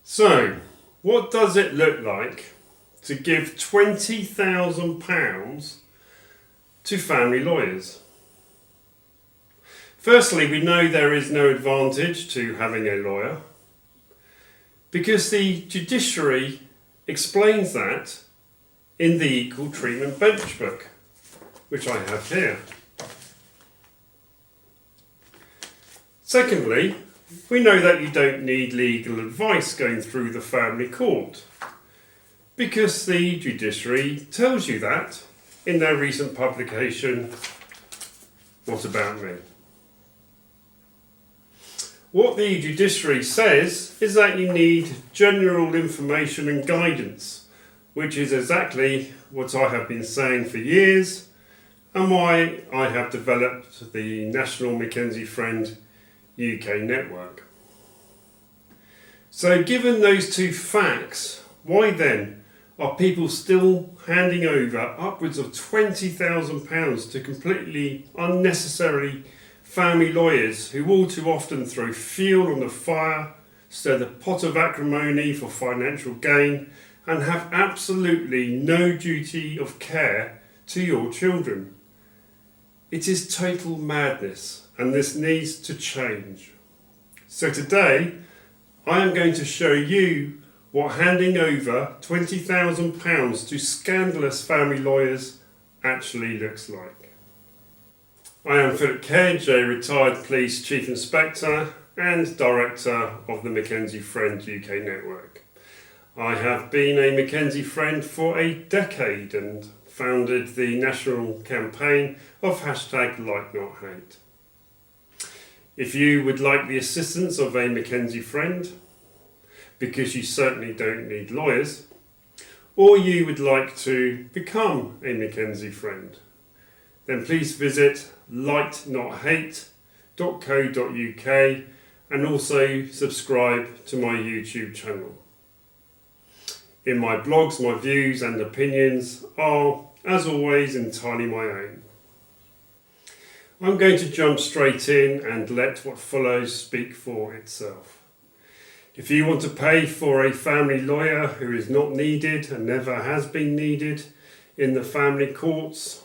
So, what does it look like to give £20,000 to family lawyers? Firstly, we know there is no advantage to having a lawyer because the judiciary explains that in the Equal Treatment Bench Book, which I have here. Secondly, we know that you don't need legal advice going through the family court because the judiciary tells you that in their recent publication, What About Me? What the judiciary says is that you need general information and guidance, which is exactly what I have been saying for years and why I have developed the National McKenzie Friend UK network. So given those two facts, why then are people still handing over upwards of £20,000 to completely unnecessary family lawyers who all too often throw fuel on the fire, stir the pot of acrimony for financial gain, and have absolutely no duty of care to your children? It is total madness, and this needs to change. So today, I am going to show you what handing over £20,000 to scandalous family lawyers actually looks like. I am Kedge, a retired police chief inspector and director of the McKenzie Friend UK network. I have been a McKenzie Friend for a decade and founded the national campaign of #LikeNotHate. If you would like the assistance of a McKenzie Friend, because you certainly don't need lawyers, or you would like to become a McKenzie Friend, then please visit likenotHate.co.uk and also subscribe to my YouTube channel. In my blogs, my views and opinions are, as always, entirely my own. I'm going to jump straight in and let what follows speak for itself. If you want to pay for a family lawyer who is not needed and never has been needed in the family courts,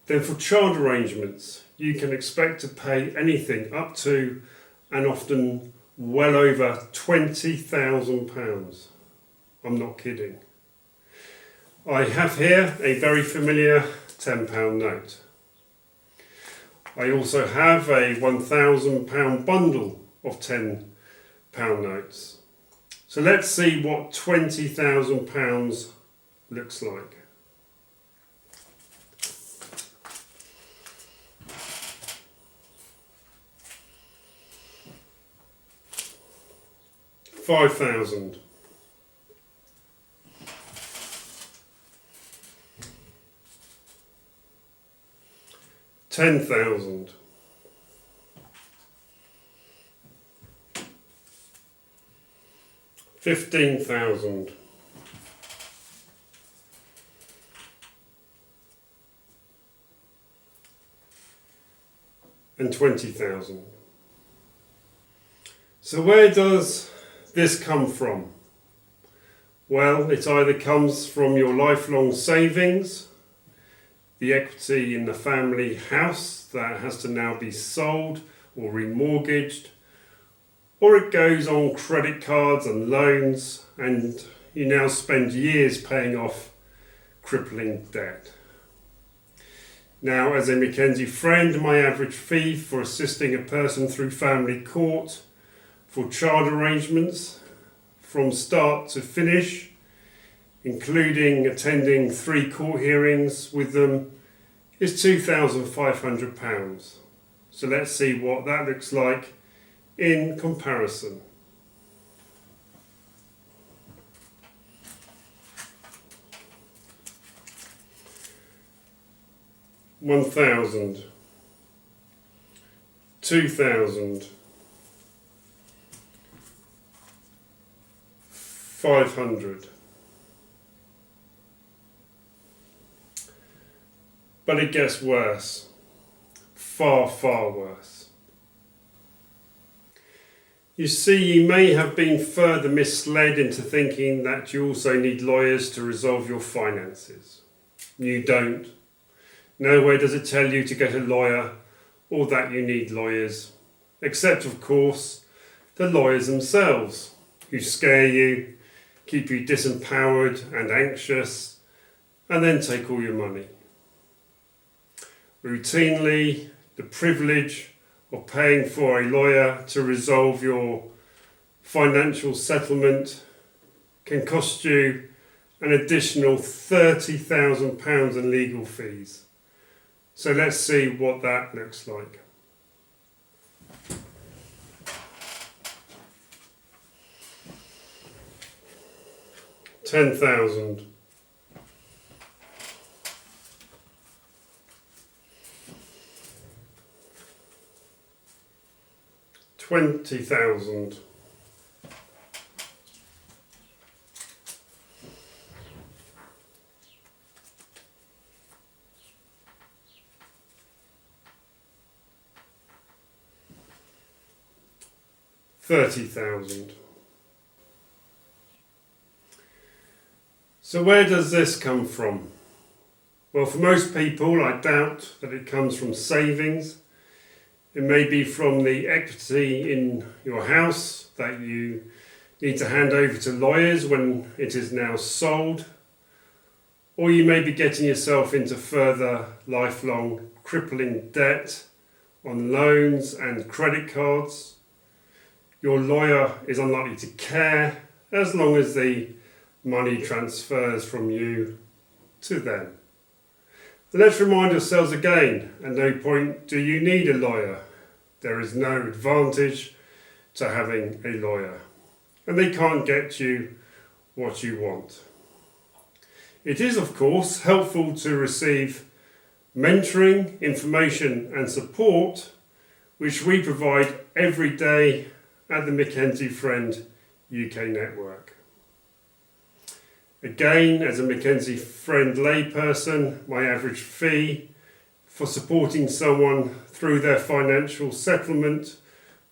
then for child arrangements you can expect to pay anything up to and often well over £20,000. I'm not kidding. I have here a very familiar £10 note. I also have a £1,000 bundle of £10 notes. So let's see what £20,000 looks like. £5,000. £10,000. £15,000. And £20,000. So where does this come from? Well, it either comes from your lifelong savings, the equity in the family house that has to now be sold or remortgaged, or it goes on credit cards and loans and you now spend years paying off crippling debt. Now, as a McKenzie Friend, my average fee for assisting a person through family court for child arrangements from start to finish, including attending 3 court hearings with them, is £2,500. So let's see what that looks like in comparison. £1,000, £2,000, £500. But it gets worse, far, far worse. You see, you may have been further misled into thinking that you also need lawyers to resolve your finances. You don't. Nowhere does it tell you to get a lawyer or that you need lawyers, except of course the lawyers themselves, who scare you, keep you disempowered and anxious, and then take all your money. Routinely, the privilege of paying for a lawyer to resolve your financial settlement can cost you an additional £30,000 in legal fees. So let's see what that looks like. £10,000. £20,000. £30,000. So where does this come from? Well, for most people, I doubt that it comes from savings. It may be from the equity in your house that you need to hand over to lawyers when it is now sold. Or you may be getting yourself into further lifelong crippling debt on loans and credit cards. Your lawyer is unlikely to care as long as the money transfers from you to them. Let's remind ourselves again, at no point do you need a lawyer. There is no advantage to having a lawyer, and they can't get you what you want. It is, of course, helpful to receive mentoring, information and support, which we provide every day at the McKenzie Friend UK network. Again, as a McKenzie Friend layperson, my average fee for supporting someone through their financial settlement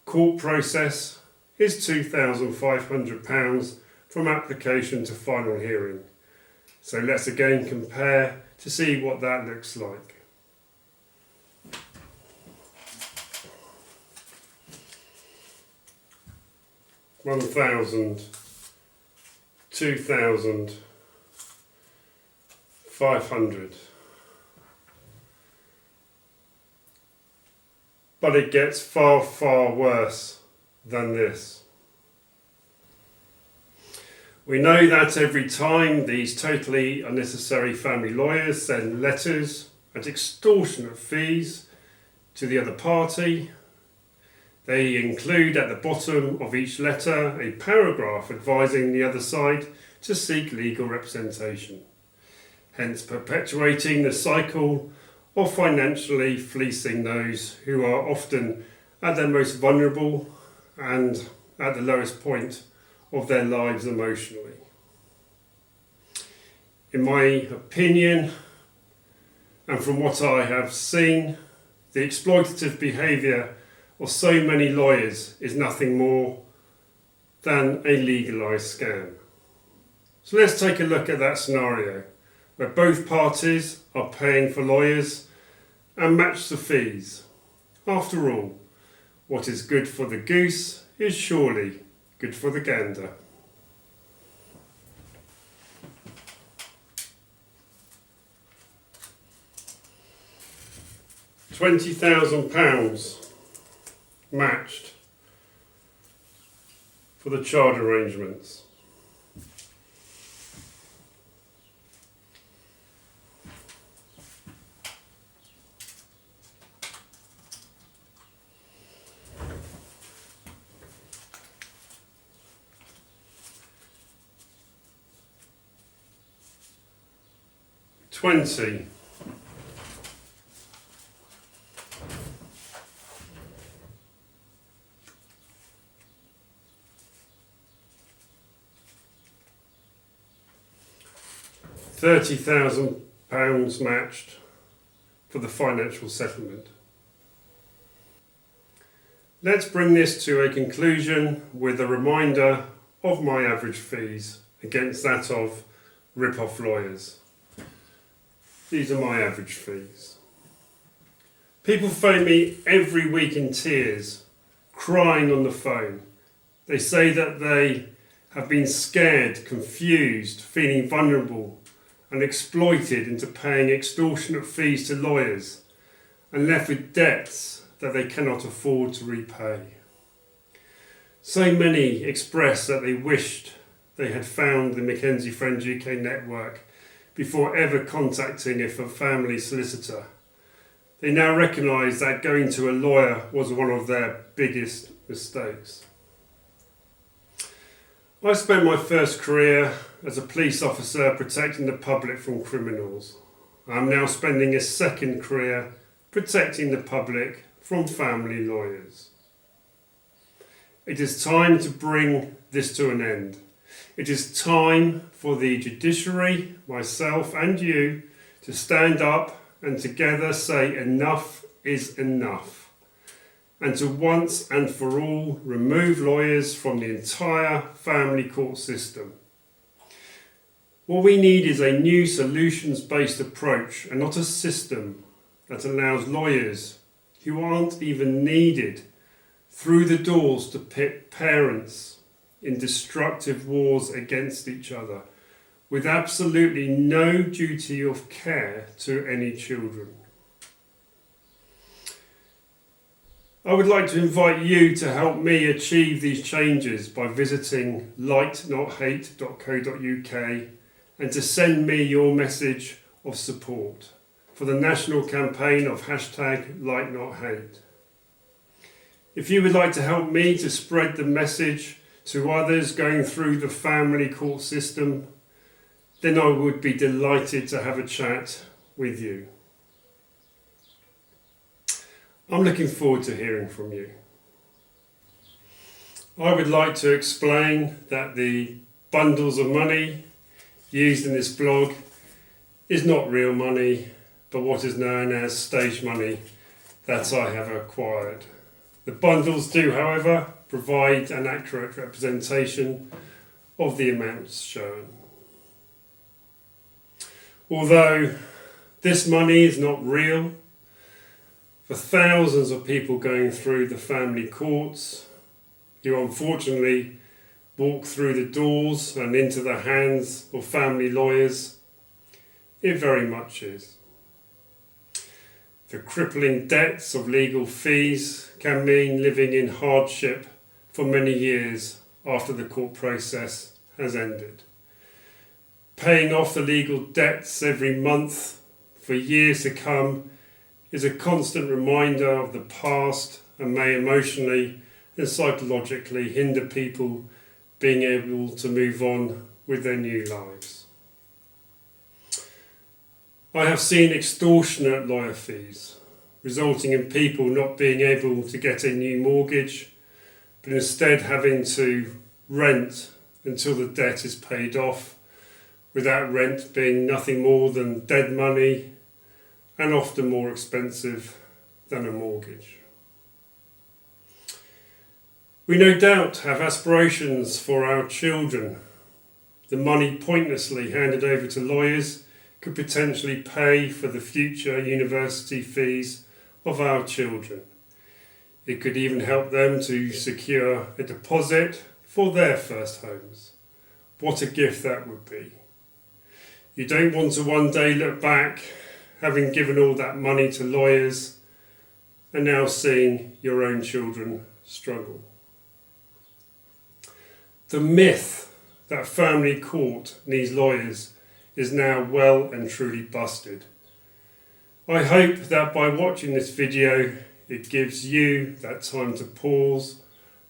court process is £2,500 from application to final hearing. So let's again compare to see what that looks like. £1,000, £2,500. But it gets far, far worse than this. We know that every time these totally unnecessary family lawyers send letters at extortionate fees to the other party, they include at the bottom of each letter a paragraph advising the other side to seek legal representation, hence perpetuating the cycle of financially fleecing those who are often at their most vulnerable and at the lowest point of their lives emotionally. In my opinion, and from what I have seen, the exploitative behaviour of so many lawyers is nothing more than a legalised scam. So let's take a look at that scenario where both parties are paying for lawyers and match the fees. After all, what is good for the goose is surely good for the gander. £20,000 matched for the child arrangements. £20,000. £30,000 matched for the financial settlement. Let's bring this to a conclusion with a reminder of my average fees against that of rip-off lawyers. These are my average fees. People phone me every week in tears, crying on the phone. They say that they have been scared, confused, feeling vulnerable and exploited into paying extortionate fees to lawyers and left with debts that they cannot afford to repay. So many express that they wished they had found the McKenzie Friends UK network before ever contacting a family solicitor. They now recognise that going to a lawyer was one of their biggest mistakes. I spent my first career as a police officer protecting the public from criminals. I'm now spending a second career protecting the public from family lawyers. It is time to bring this to an end. It is time for the judiciary, myself and you, to stand up and together say enough is enough, and to once and for all remove lawyers from the entire family court system. What we need is a new solutions-based approach and not a system that allows lawyers who aren't even needed through the doors to pit parents in destructive wars against each other with absolutely no duty of care to any children. I would like to invite you to help me achieve these changes by visiting lightnothate.co.uk and to send me your message of support for the national campaign of #LightNotHate. If you would like to help me to spread the message to others going through the family court system, then I would be delighted to have a chat with you. I'm looking forward to hearing from you. I would like to explain that the bundles of money used in this blog is not real money, but what is known as stage money that I have acquired. The bundles do, however, provide an accurate representation of the amounts shown. Although this money is not real, for thousands of people going through the family courts, who unfortunately walk through the doors and into the hands of family lawyers, it very much is. The crippling debts of legal fees can mean living in hardship for many years after the court process has ended. Paying off the legal debts every month for years to come is a constant reminder of the past and may emotionally and psychologically hinder people being able to move on with their new lives. I have seen extortionate lawyer fees, resulting in people not being able to get a new mortgage, but instead having to rent until the debt is paid off, without rent being nothing more than dead money and often more expensive than a mortgage. We no doubt have aspirations for our children. The money pointlessly handed over to lawyers could potentially pay for the future university fees of our children. It could even help them to secure a deposit for their first homes. What a gift that would be. You don't want to one day look back, having given all that money to lawyers, and now seeing your own children struggle. The myth that family court needs lawyers is now well and truly busted. I hope that by watching this video, it gives you that time to pause,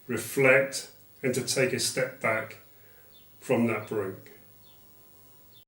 reflect, and to take a step back from that brink.